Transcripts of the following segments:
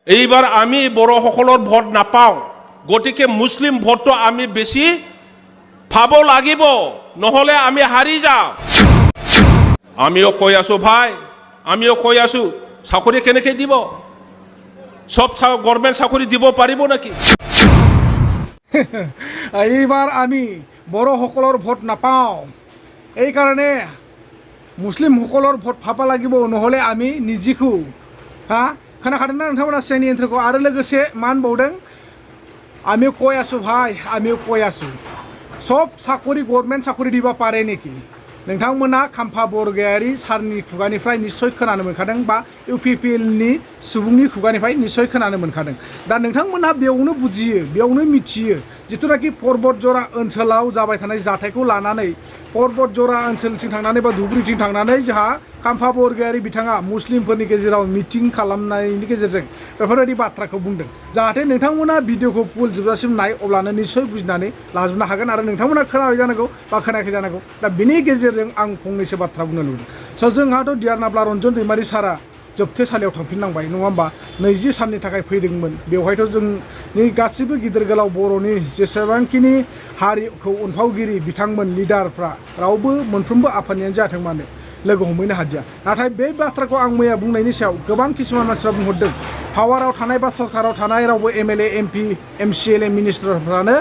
এইবাৰ আমি বড়োসকলৰ ভোট নাপাওঁ, গতিকে মুছলিম ভোটটো আমি বেছি পাব লাগিব, নহ'লে আমি হাৰি যাম। আমিও কৈ আছো ভাই, আমিও কৈ আছো চাকৰি কেনেকৈ দিব? সব গভৰ্ণমেণ্ট চাকৰি দিব পাৰিব নেকি? এইবাৰ আমি বড়োসকলৰ ভোট নাপাওঁ, এইকাৰণে মুছলিমসকলৰ ভোট পাব লাগিব, নহ'লে আমি নিজিखौ खोनाखादोंना नोंथांमोना सिगांनि इन्ट्रोखौ? आरो लोगोसे मा होनबावदों? आमिও কৈ आसु भाई, आमिও কৈ आसु सब साकरि गभर्नमेन्ट साकरि दिबा पारे नेकि? नोंथांमोना खाम्फा बरगयारि सारनि खुगानिफ्राय निश्चय खोनानो मोनखादों, बा इउपिपिएलनि सुबुंनि खुगानिफ्राय निश्चय खोनानो मोनखादों। दा नोंथांमोना बेयावनो बुजियो, बेयावनो मिथियो जिथुनाखि पर्बतजरा ओनसोलाव जाबाय थानाय जाथायखौ लानानै पर्बतजरा ओनसोलथिं थांनानै बा धुबुरीथिं थांनानै जोंहा खाम्फा बरगयारि बिथाङा मुस्लिमफोरनि गेजेराव मिटिं खालामनायनि गेजेरजों बेफोरबायदि बाथ्राखौ बुंदों। जाहाथे नोंथांमोना भिडिअखौ फुल जोबजासिम नाय, अब्लानो निश्चय बुजिनानै लाजोबनो हागोन। आरो नोंथांमोना खोनाबाय जानांगौ बा खोनायाखै जानांगौ। दा बिनि गेजेरजों आं फंनैसो बाथ्रा बुंनो लुबैदों। स' जोंहाथ' डियारनाब्ला रन्जन दैमारि सारा जोबथेसालियाव थांफिननांबाय, नङा होमबा? 20 साननि थाखाय फैदोंमोन। बेवहायथ' जोंनि गासिबो गिदिर गोलाव बर'नि जेसेबांखिनि हारिखौ अनफावगिरि बिथांमोन लिडारफ्रा रावबो मोनफ्रोमबो आफादनियानो जाथों मानो लोगो हमहैनो हादिया। नाथाय बे बाथ्राखौ आं मैया बुंनायनि सायाव गोबां किसुमान मानसिफ्रा बुंहरदों, पावाराव थानाय बा सरकाराव थानाय रावबो एमएलए एमपि एमसिएलए मिनिस्टारफ्रानो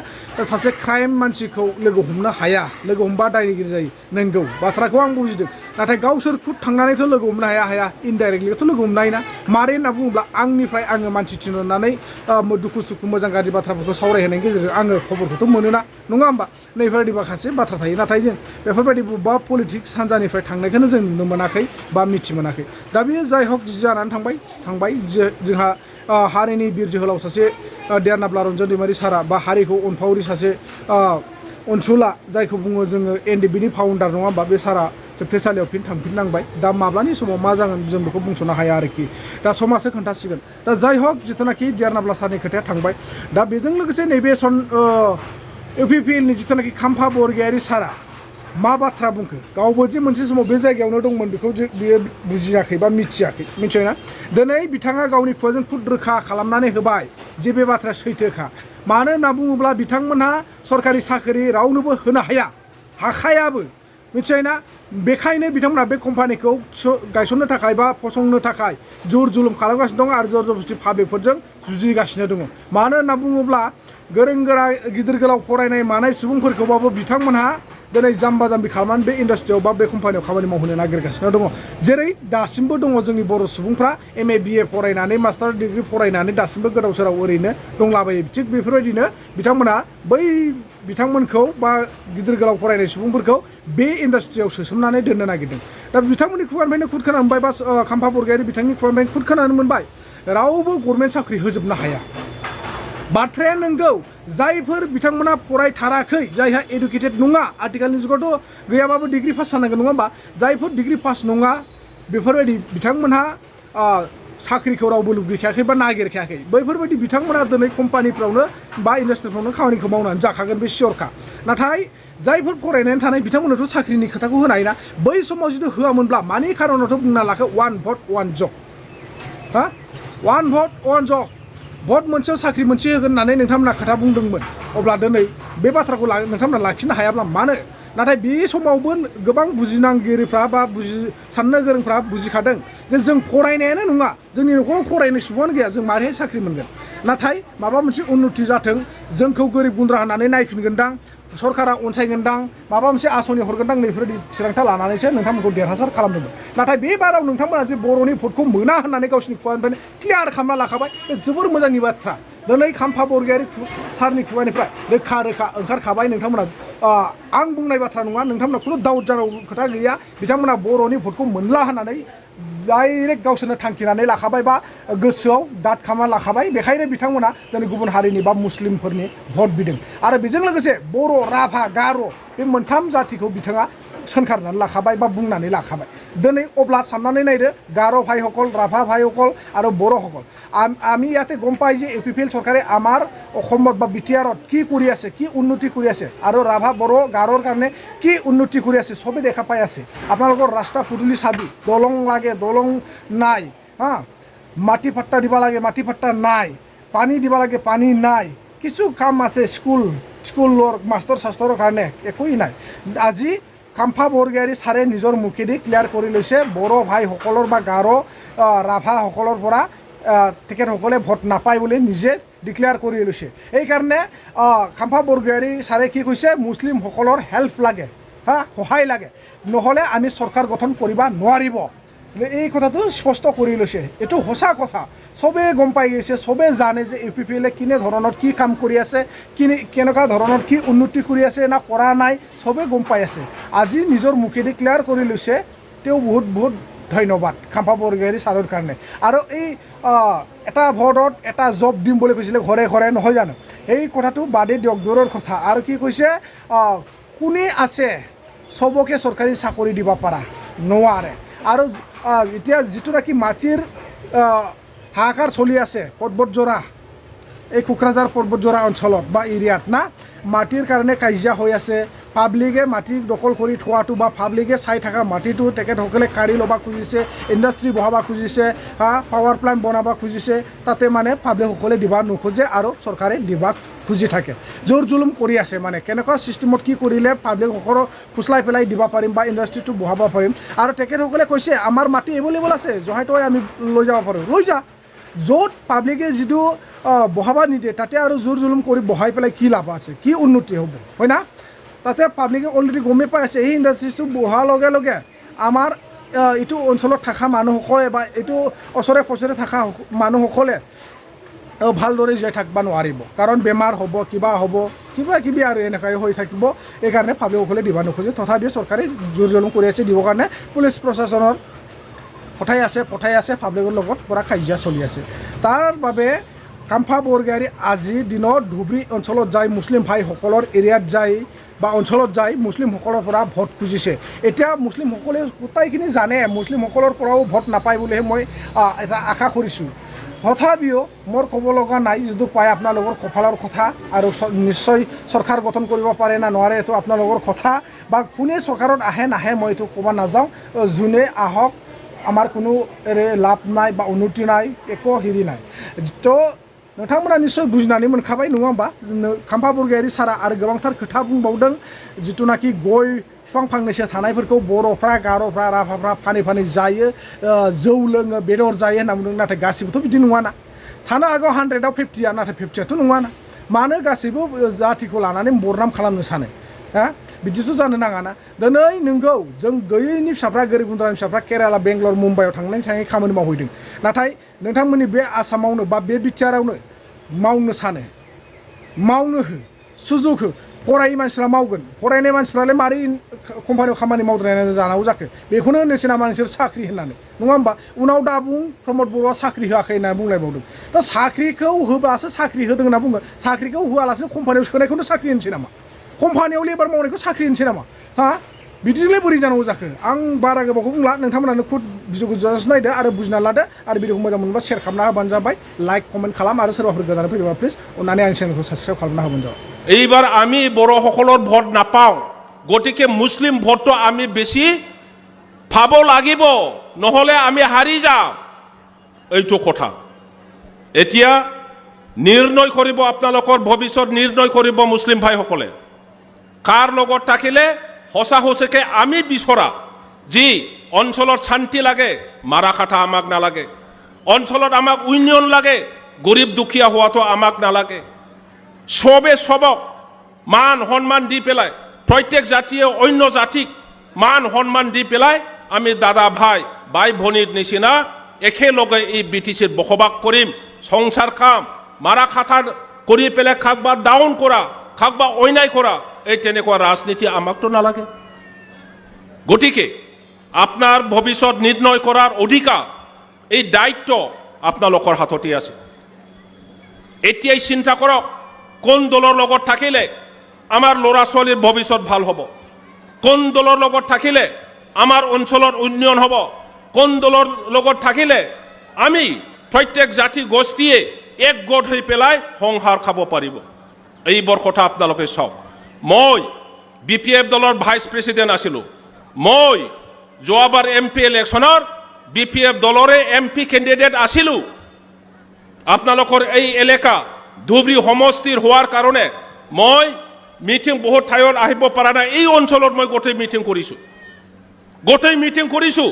सासे क्राइम मानसिखौ लोगो हमनो हाया, लोगो हमबा दायनिगिरि जायो। नंगौ, बाथ्राखौ आं बुजिदों। नाथाय गावसोर खुद थांनानैथ' लोगो हमनो हाया इनडाइरेक्टलिथ' लोगो हमनो हायोना। मारै होनना बुङोब्ला आंनिफ्राय आङो मानसि थिनहरनानै दुखु सुखु मोजां गाज्रि बाथ्राफोरखौ सावरायहोनायनि गेजेरजों आङो खबरखौथ' मोनोना, नङा होमबा? नैफोरबायदि माखासे बाथ्रा थायो। नाथाय जों बेफोरबायदि बबेबा पलिटिक्स हान्जानिफ्राय थांनायखौनो जों नुनो मोनाखै बा मिथि मोनाखै। दा बेयो जाय हक जानानै थांबाय जोंहा हारिनि बिर जोहोलाव सासे डियारनाब्ला रन्जन दैमारि सारा बा हारिखौ अनफावरि सासे अनसुला जायखौ बुङो जोङो एनडिबिनि फाउन्डार, नङा होमबा? बे सारा जोबथेसालियाव थांफिननांबाय। दा माब्लानि समाव मा जागोन जों बेखौ बुंस'नो हाया आरोखि। दा समासो खोन्थासिगोन। दा जाय हक जिथुनाखि डियारनाब्ला सारनि खोथाया थांबाय। दा बेजों लोगोसे नैबे इउपिपिएलनि जिथुनाखि खाम्फा बरगयारि सारा मा बाथ्रा बुंखो? गावबो जे मोनसे समाव बे जायगायावनो दंमोन बेखौ बियो बुजियाखै बा मिथिबायना? दिनै बिथाङा गावनि खुगाजों खुद रोखा खालामनानै होबाय जे बे बाथ्राया सैथोखा। मानो होनना बुङोब्ला बिथांमोनहा सरकारि साख्रि रावनोबो होनो हाखायाबो, मिथिबायना? बेखायनो बिथांमोना बे कम्पानिखौ गायसननो थाखाय बा फसंनो थाखाय जुर जुलुम खालामगासिनो दं आरो जर जबस्ति पाब्लिकफोरजों जुजिगासिनो दङ। मानो होनना बुङोब्ला गोरों गोरा गिदिर गोलाव फरायनाय मानाय सुबुंफोरखौबाबो बिथांमोनहा दिनै जाम्बा जाम्बि खालामनानै बे इन्डास्ट्रियाव बा बे कम्पानियाव खामानि मावहोनो नागिरगासिनो दङ। जेरै दासिमबो दङ जोंनि बर' सुबुंफ्रा एमए बिए फरायनानै मास्टार डिग्रि फरायनानै दासिमबो गोदाव सोराव ओरैनो दंलाबायो। थिग बेफोरबायदिनो बिथांमोना बै बिथांमोनखौ बा गिदिर गोलाव फरायनाय सुबुंफोरखौ बे इन्डास्ट्रियाव सोसोमनानै दोननो नागिरदों। दा बिथांमोननि खुगानिफ्रायनो खुद खोनानो मोनबाय, बा खाम्फा बरगयारि बिथांनि खुगानिफ्रायनो खुद खोनानो मोनबाय, रावबो गभर्नमेन्ट साख्रि होजोबनो हाया। बाथ्राया नंगौ, जायफोर बिथांमोना फरायथाराखै, जायहा एडुकेटेड नङा, आथिखालनि जुगावथ' गैयाबाबो डिग्रि पास जानांगोन, नङा होमबा? जायफोर डिग्रि पास नङा बेफोरबायदि बिथांमोनहा साख्रिखौ रावबो लुबैखायाखै बा नागिरखायाखै। बैफोरबायदि बिथांमोना दिनै कम्पानिफ्रावनो बा इन्डास्ट्रिफ्रावनो खामानिखौ मावनानै जाखागोन, बे सियरखा। नाथाय जायफोर फरायनानै थानाय बिथांमोननोथ' साख्रिनि खोथाखौ होनो हायोना। बै समाव जुदि होआमोनब्ला मानि खारनावथ' बुंना लाखो वान भट वान जब, वान भट वान जब, भट मोनसेयाव साख्रि मोनसे होगोन होननानै नोंथांमोना खोथा बुंदोंमोन। अब्ला दिनै बे बाथ्राखौ नोंथांमोना लाखिनो हायाब्ला मानो? नाथाय बे समावबो गोबां बुजिनांगिरिफ्रा बा साननो गोरोंफ्रा बुजिखादों जे जों फरायनायानो नङा, जोंनि न'खराव फरायनाय सुबुङानो गैया, जों मारैहाय साख्रि मोनगोन? नाथाय माबा मोनसे उन्नति जाथों, जोंखौ गोरिब गुन्द्रा होननानै नायफिनगोनदां, सरकारा अनसायगोनदां, माबा मोनसे आसनि हरगोनदां, नैफोरबायदि थिरांथा लानानैसो नोंथांमोनखौ देरहासार खालामदोंमोन। नाथाय बे बाराव नोंथांमोना जे बर'नि भटखौ मोना होननानै गावसिनि खुगानिफ्रायनो क्लियार खालामना लाखाबाय, बे जोबोर मोजांनि बाथ्रा। दिनै खाम्फा बरगयारि सारनि खुगानिफ्राय रोखा ओंखारखाबाय, नोंथांमोना आं बुंनाय बाथ्रा नङा, नोंथांमोना खुनु दाउट जानांगौ खोथा गैया। बिथांमोना बर'नि भटखौ मोनला होननानै डाइरेक्ट गावसोरनो थांखिनानै लाखाबाय बा गोसोआव दाद खालामना लाखाबाय। बेखायनो बिथांमोना दिनै गुबुन हारिनि बा मुस्लिमफोरनि भट बिदों। आरो बेजों लोगोसे बर', राभा, गार' बे मोनथाम जातिखौ बिथाङा सोनखारनानै लाखाबाय बा बुंनानै लाखाबाय। दिनै अब्ला साननानै नायदो, গারো ভাইসকল, ৰাভা ভাইসকল আৰু বড়োসকল, আমি ইয়াতে গম পাই যে ইউপিপিএল চৰকাৰে আমাৰ অসমত বা বিটিআৰত কি কৰি আছে, কি উন্নতি কৰি আছে, আৰু ৰাভা বড়ো গাৰোৰ কাৰণে কি উন্নতি কৰি আছে সবে দেখা পাই আছে। আপোনালোকৰ ৰাস্তা পদূলি চাবি, দলং লাগে, দলং নাই, মাটি ফাট্টা দিব লাগে মাটি ফাট্টা নাই, পানী দিব লাগে পানী নাই, কিছু কাম আছে স্কুলৰ মাষ্টৰ শাস্ত্ৰৰ কাৰণে একোৱেই নাই। আজি কামফা বৰগয়াৰী ছাৰে নিজৰ মুখেদি ক্লিয়াৰ কৰি লৈছে বড়ো ভাইসকলৰ বা গাৰো ৰাভাসকলৰ পৰা তেখেতসকলে ভোট নাপায় বুলি নিজে ডিক্লেয়াৰ কৰি লৈছে। এইকাৰণে কামফা বৰগয়াৰী ছাৰে কি কৈছে, মুছলিমসকলৰ হেল্প লাগে, সহায় লাগে, নহ'লে আমি চৰকাৰ গঠন কৰিব নোৱাৰিব। এই কথাটো স্পষ্ট কৰি লৈছে। এইটো সঁচা কথা, চবেই গম পাই গৈছে, চবেই জানে যে UPPL কেনে ধৰণৰ কি কাম কৰি আছে, কেনেকুৱা ধৰণৰ কি উন্নতি কৰি আছে না কৰা নাই, চবেই গম পাই আছে। আজি নিজৰ মুখেদি ক্লিয়াৰ কৰি লৈছে, তেওঁ বহুত বহুত ধন্যবাদ কামফা বৰগয়াৰী ছাৰৰ কাৰণে। আৰু এই এটা ভোটত এটা জব দিম বুলি কৈছিলে ঘৰে ঘৰে, নহয় জানো? এই কথাটো বাদে দিয়ক, দূৰৰ কথা। আৰু কি কৈছে, কোনে আছে চবকে চৰকাৰী চাকৰি দিব পাৰা নোৱাৰে। আৰু এতিয়া যিটো নেকি মাটিৰ হাহাকাৰ চলি আছে পৰ্বতজোৰা, এই কোকৰাঝাৰ পৰ্বতজোৰা অঞ্চলত বা এৰিয়াত না, মাটিৰ কাৰণে কাজিয়া হৈ আছে। পাব্লিকে মাটি দখল কৰি থোৱাটো বা পাব্লিকে চাই থকা মাটিটো তেখেতসকলে কাঢ়ি ল'ব খুজিছে, ইণ্ডাষ্ট্ৰী বহাব খুজিছে, পাৱাৰ প্লাণ্ট বনাব খুজিছে। তাতে মানে পাব্লিকসকলে দিব নোখোজে আৰু চৰকাৰে দিব খুজি থাকে, জোৰ জুলুম কৰি আছে। মানে কেনেকুৱা চিষ্টেমত কি কৰিলে পাব্লিকসকলক ফুচলাই পেলাই দিব পাৰিম বা ইণ্ডাষ্ট্ৰীটো বহাব পাৰিম। আৰু তেখেতসকলে কৈছে আমাৰ মাটি এভেইলেবল আছে, জহাই তই আমি লৈ যাব পাৰোঁ, লৈ যা। য'ত পাব্লিকে যিটো বহাব নিদিয়ে তাতে আৰু জোৰ জুলুম কৰি বহাই পেলাই কি লাভ আছে, কি উন্নতি হ'ব, হয় না? তাতে পাব্লিকে অলৰেডি গমেই পাই আছে এই ইণ্ডাষ্ট্ৰিজটো বহাৰ লগে লগে আমাৰ এইটো অঞ্চলত থকা মানুহসকলে বা এইটো ওচৰে পাঁজৰে থকা মানুহসকলে ভালদৰে জীয়াই থাকিব নোৱাৰিব। কাৰণ বেমাৰ হ'ব, কিবা হ'ব, কিবা কিবি আৰু এনেকুৱাই হৈ থাকিব। এইকাৰণে পাব্লিকসকলে দিব নোখোজে। তথাপিও চৰকাৰে জোৰ জুলুম কৰি আছে দিবৰ কাৰণে। পুলিচ প্ৰশাসনৰ পঠাই আছে পাব্লিকৰ লগত পৰা কাজিয়া চলি আছে। তাৰ বাবে কামফা বৰগয়াৰী আজিৰ দিনত ধুবুৰী অঞ্চলত যায়, মুছলিম ভাইসকলৰ এৰিয়াত যায় বা অঞ্চলত যায়, মুছলিমসকলৰ পৰা ভোট খুজিছে। এতিয়া মুছলিমসকলে গোটাইখিনি জানে মুছলিমসকলৰ পৰাও ভোট নাপায় বুলিহে মই এটা আশা কৰিছোঁ। তথাপিও মোৰ ক'ব লগা নাই, যিটো পায় আপোনালোকৰ কপালৰ কথা। আৰু নিশ্চয় চৰকাৰ গঠন কৰিব পাৰে না নোৱাৰে এইটো আপোনালোকৰ কথা, বা কোনে চৰকাৰত আহে নাহে মই এইটো ক'ব নাযাওঁ। যোনে আহক, আমাৰ কোনো লাভ নাই বা উন্নতি নাই, একো হেৰি নাই। তো नोंथांमोना निश्चय बुजिनानै मोनखाबाय नङा होमबा कामफा बरगयारी सारा आरो गोबांथार खोथा बुंबावदों जिथुनाखि गय बिफां फांनैसो थानायफोरखौ बर'फ्रा गार'फ्रा राभाफ्रा फानै फानै जायो जौ लोङो बेदर जायो होनना बुंदों नाथाय गासिबोथ' बिदि नङाना थानो हागौ 100आव 50 नाथाय 50आथ' नङाना मानो गासैबो जातिखौ लानानै बरनाम खालामनो सानो हा बिदिथ' जानो नाङाना दिनै नोंगौ जों गैयैनि फिसाफ्रा गोरिब गुन्द्रानि फिसाफ्रा केराला बेंगलर मुम्बाइआव थाङै खामानि मावहैदों नाथाय नोंथांमोननि बे आसामावनो बा बे बिटिआरआवनो मावनो सानो मावनो हो सुजुग हो फरायै मानसिफ्रा मावगोन फरायनाय मानसिफ्रालाय मारै कम्पानियाव खामानि मावद्रायनानै जानांगौ जाखो बेखौनो होननोसै नामा नोंसोर साख्रि होननानै नङा होमबा उनाव दा बुं प्रमद बर'आ साख्रि होआखै होनना बुंलायबावदों दा साख्रिखौ होब्लासो साख्रि होदों होनना बुङो साख्रिखौ होआलासिनो कम्पानियाव सोनायखौनो साख्रि होनसै नामा कम्पानियाव लेबार मावनायखौ साख्रि होनसै नामा हा बिदिजोंलाय बोरै जानांगौ जाखो आं बारा गोबावखौ बुंला नोंथांमोनानो खुद भिडिअखौ जास्ट नायदो आरो बुजिना लादो आरो भिडिअखौ मोजां मोनबा शेयार खालामना होबानो जाबाय लाइक कमेन्ट खालाम आरो सोरबाफोर गोदानै फैदोंबा प्लिज अननानै आंनि चेनेलखौ साबस्क्राइब खालामना होबानो जाबाय এইবাৰ আমি বড়োসকলৰ ভোট নাপাওঁ গতিকে মুছলিম ভোটটো আমি বেছি পাব লাগিব নহ'লে আমি হাৰি যাম এইটো কথা এতিয়া নিৰ্ণয় কৰিব আপোনালোকৰ ভৱিষ্যত নিৰ্ণয় কৰিব মুছলিম ভাইসকলে কাৰ লগত থাকিলে হসা হসেকে আমি বিচৰা যি অঞ্চলত শান্তি লাগে মাৰা কাটা আমাক নালাগে অঞ্চলত আমাক ইউনিয়ন লাগে গৰীব দুখীয়া হোৱাটো আমাক নালাগে সবে সবক মান সম্মান দি পেলাই প্ৰত্যেক জাতিয়ে অন্য জাতিক মান সম্মান দি পেলাই আমি দাদা ভাই ভাই ভনীৰ নিচিনা একেলগে এই বিটিচিত বসবাস কৰিম সংসাৰ কাম মাৰা কাটা কৰি পেলাই কাকবা ডাউন কৰা কাকবা অন্যায় কৰা এই তেনেকুৱা ৰাজনীতি আমাকতো নালাগে গতিকে আপোনাৰ ভৱিষ্যত নিৰ্ণয় কৰাৰ অধিকাৰ এই দায়িত্ব আপোনালোকৰ হাততে আছে এতিয়াই চিন্তা কৰক কোন দলৰ লগত থাকিলে আমাৰ ল'ৰা ছোৱালীৰ ভৱিষ্যত ভাল হ'ব কোন দলৰ লগত থাকিলে আমাৰ অঞ্চলৰ উন্নয়ন হ'ব কোন দলৰ লগত থাকিলে আমি প্ৰত্যেক জাতি গোষ্ঠীয়ে একগোট হৈ পেলাই সংসাৰ খাব পাৰিব এইবোৰ কথা আপোনালোকে চাওক মই বিপিএফ দলৰ ভাইচ প্ৰেছিডেণ্ট আছিলোঁ মই যোৱাবাৰ MP ইলেকশ্যনৰ BPF দলৰে MP কেণ্ডিডেট আছিলোঁ আপোনালোকৰ এই এলেকা ধুবুৰী সমষ্টিৰ হোৱাৰ কাৰণে মই মিটিং বহুত ঠাইত আহিব পৰা নাই এই অঞ্চলত মই গোটেই মিটিং কৰিছোঁ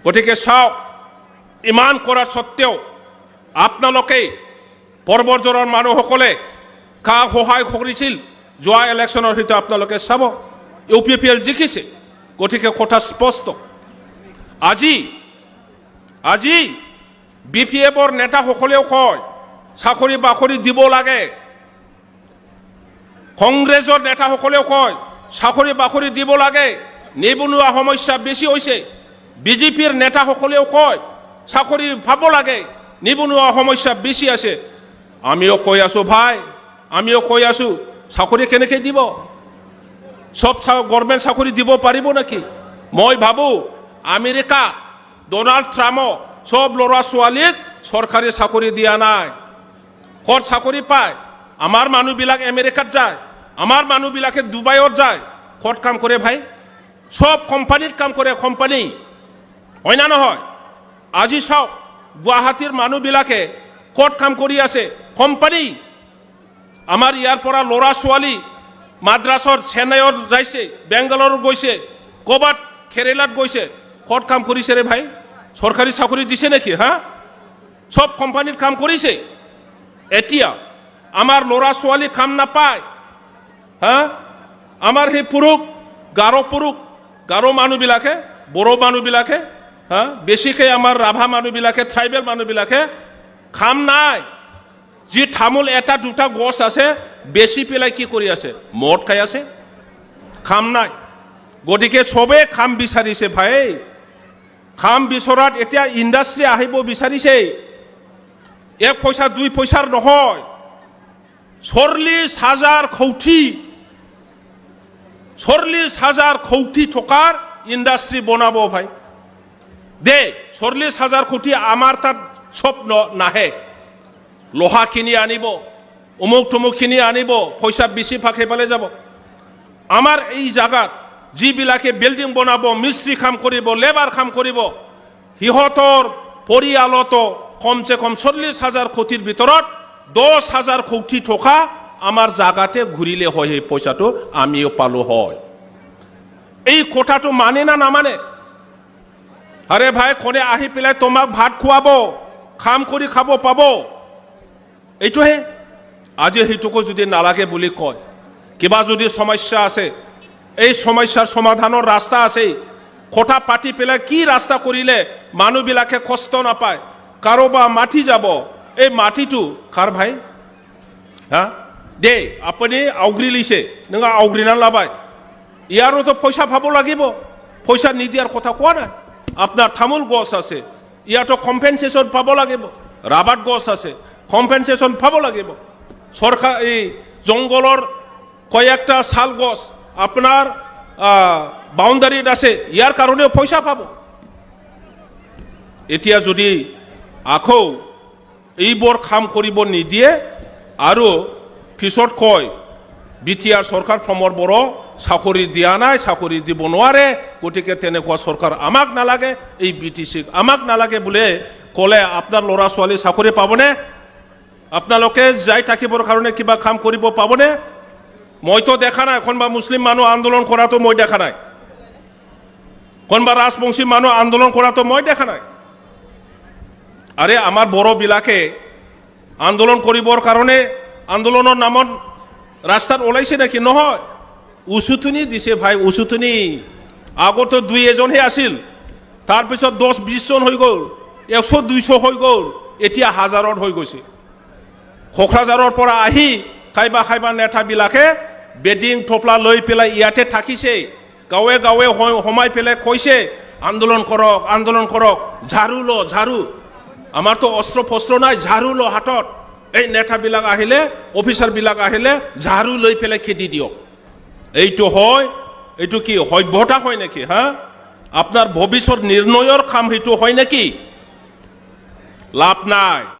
গতিকে চাওক ইমান কৰা সত্ত্বেও আপোনালোকে পৰ্বতজোৰাৰ মানুহসকলে কাক সহায় কৰিছিল যোৱা ইলেকশ্যনৰ হিতে আপোনালোকে চাব UPPL জিকিছে গতিকে কথা স্পষ্ট আজি BPFৰ নেতাসকলেও কয় চাকৰি বাকৰি দিব লাগে কংগ্ৰেছৰ নেতাসকলেও কয় চাকৰি বাকৰি দিব লাগে নিবনুৱা সমস্যা বেছি হৈছে BJPৰ নেতাসকলেও কয় চাকৰি পাব লাগে নিবনুৱা সমস্যা বেছি আছে আমিও কৈ আছো ভাই আমিও কৈ আছো চাকৰি কেনেকৈ দিব সব গভৰ্ণমেণ্ট চাকৰি দিব পাৰিব নেকি মই ভাবো আমেৰিকা ডোনাল্ড ট্ৰাম্প সব ল'ৰা ছোৱালীক চৰকাৰী চাকৰি দিয়া নাই ক'ত চাকৰি পায় আমাৰ মানুহবিলাক আমেৰিকাত যায় আমাৰ মানুহবিলাকে ডুবাইত যায় ক'ত কাম কৰে ভাই সব কোম্পানীত কাম কৰে কোম্পানী হয় না নহয় আজি চাওক গুৱাহাটীৰ মানুহবিলাকে ক'ত কাম কৰি আছে কোম্পানী আমাৰ ইয়াৰ পৰা ল'ৰা ছোৱালী মাদ্ৰাছৰ চেন্নাইত যাইছে বেংগালুৰু গৈছে ক'ৰবাত কেৰেলাত গৈছে ক'ত কাম কৰিছে ৰে ভাই চৰকাৰী চাকৰি দিছে নেকি হা সব কোম্পানীত কাম কৰিছে এতিয়া আমাৰ ল'ৰা ছোৱালী কাম নাপায় হা আমাৰ সেই গাৰো মানুহবিলাকে বড়ো মানুহবিলাকে হা বেছিকৈ আমাৰ ৰাভা মানুহবিলাকে ট্ৰাইবেল মানুহবিলাকে কাম নাই যি তামোল এটা দুটা গছ আছে বেছি পেলাই কি কৰি আছে মদ খাই আছে কাম নাই গতিকে চবে কাম বিচাৰিছে ভাই কাম বিচৰাত এতিয়া ইণ্ডাষ্ট্ৰী আহিব বিচাৰিছে 1 পইচা 2 পইচাৰ নহয় 40,000 কোটি টকাৰ ইণ্ডাষ্ট্ৰী বনাব ভাই দে 40,000 কোটি আমাৰ তাত সব নাহে লোহা কিনি আনিব অমুক তমুকখিনি আনিব পইচা বেছি ফাঁকে পালে যাব আমাৰ এই জায়গাত যিবিলাকে বিল্ডিং বনাব মিস্ত্ৰী কাম কৰিব লেবাৰ কাম কৰিব সিহঁতৰ পৰিয়ালতো কমচে কম 40,000 কোটিৰ ভিতৰত 10,000 কোটি টকা আমাৰ জায়গাতে ঘূৰিলে হয় এই পইচাটো আমিও পালো হয় এই কথাটো মানে না নামানে আরে ভাই কোনে আহি পেলাই তোমাক ভাত খুৱাব কাম কৰি খাব পাব এইটোহে আজি সেইটোকো যদি নালাগে বুলি কয় কিবা যদি সমস্যা আছে এই সমস্যাৰ সমাধানৰ ৰাস্তা আছে কথা পাতি পেলাই কি ৰাস্তা কৰিলে মানুহবিলাকে কষ্ট নাপায় কাৰোবা মাটি যাব এই মাটিটো কাৰ ভাই হা দে আপুনি আউগ্ৰি লৈছে নঙা আউগ্ৰিনা লাবাই ইয়াৰোতো পইচা পাব লাগিব পইচা নিদিয়াৰ কথা কোৱা নাই আপনার তামোল গছ আছে ইয়াতো কম্পেনসেশন পাব লাগিব রাবার গছ আছে কম্পেনসেশন পাব লাগিব সরকার এই জঙ্গলর কয়েকটা শাল গছ আপনার বাউন্ডারিত আছে ইয়ার কারণেও পয়সা পাব এতিয়া যদি আকৌ এইবোৰ কাম কৰিব নিদিয়ে আৰু পিছত কয় বিটিআৰ সৰকাৰ ফ্ৰমৰ বড়ো চাকৰি দিয়া নাই চাকৰি দিব নোৱাৰে গতিকে তেনেকুৱা সৰকাৰ আমাক নালাগে এই বিটিসি আমাক নালাগে বলে কলে আপনাৰ ল'ৰা ছোৱালী চাকৰি পাবনে আপোনালোকে যাই থাকিবৰ কাৰণে কিবা কাম কৰিব পাবনে মইতো দেখা নাই কোনবা মুসলিম মানুহ আন্দোলন কৰাটো মই দেখা নাই কোনবা ৰাজবংশী মানুহ আন্দোলন কৰাটো মই দেখা নাই আৰে আমাৰ বড় বিলাকে আন্দোলন কৰিবৰ কাৰণে আন্দোলনৰ নামত রাস্তাত ওলাইছে নাকি নহয় উচুটনি দিছে ভাই উচুটনি আগতো 2-এজনহে আছিল তাৰপিছত 10-20 জন হৈ গ'ল 100-200 হৈ গ'ল এতিয়া হাজাৰত হৈ গৈছে কোকৰাঝাৰৰ পৰা আহি খাইবা নেতাবিলাকে বেডিং থপলা লৈ পেলাই ইয়াতে থাকিছে গাঁৱে গাঁৱে সোমাই পেলাই কৈছে আন্দোলন কৰক ঝাড়ু ল ঝাড়ু আমাৰতো অস্ত্ৰ ফস্ত্ৰ নাই ঝাড়ু ল হাতত এই নেতাবিলাক আহিলে অফিচাৰবিলাক আহিলে ঝাড়ু লৈ পেলাই খেদি দিয়ক এইটো হয় এইটো কি সভ্যতা হয় নেকি হা আপনার ভবিষ্যৎ নির্ণয়ের কাম সেইটো হয় নাকি লাভ নাই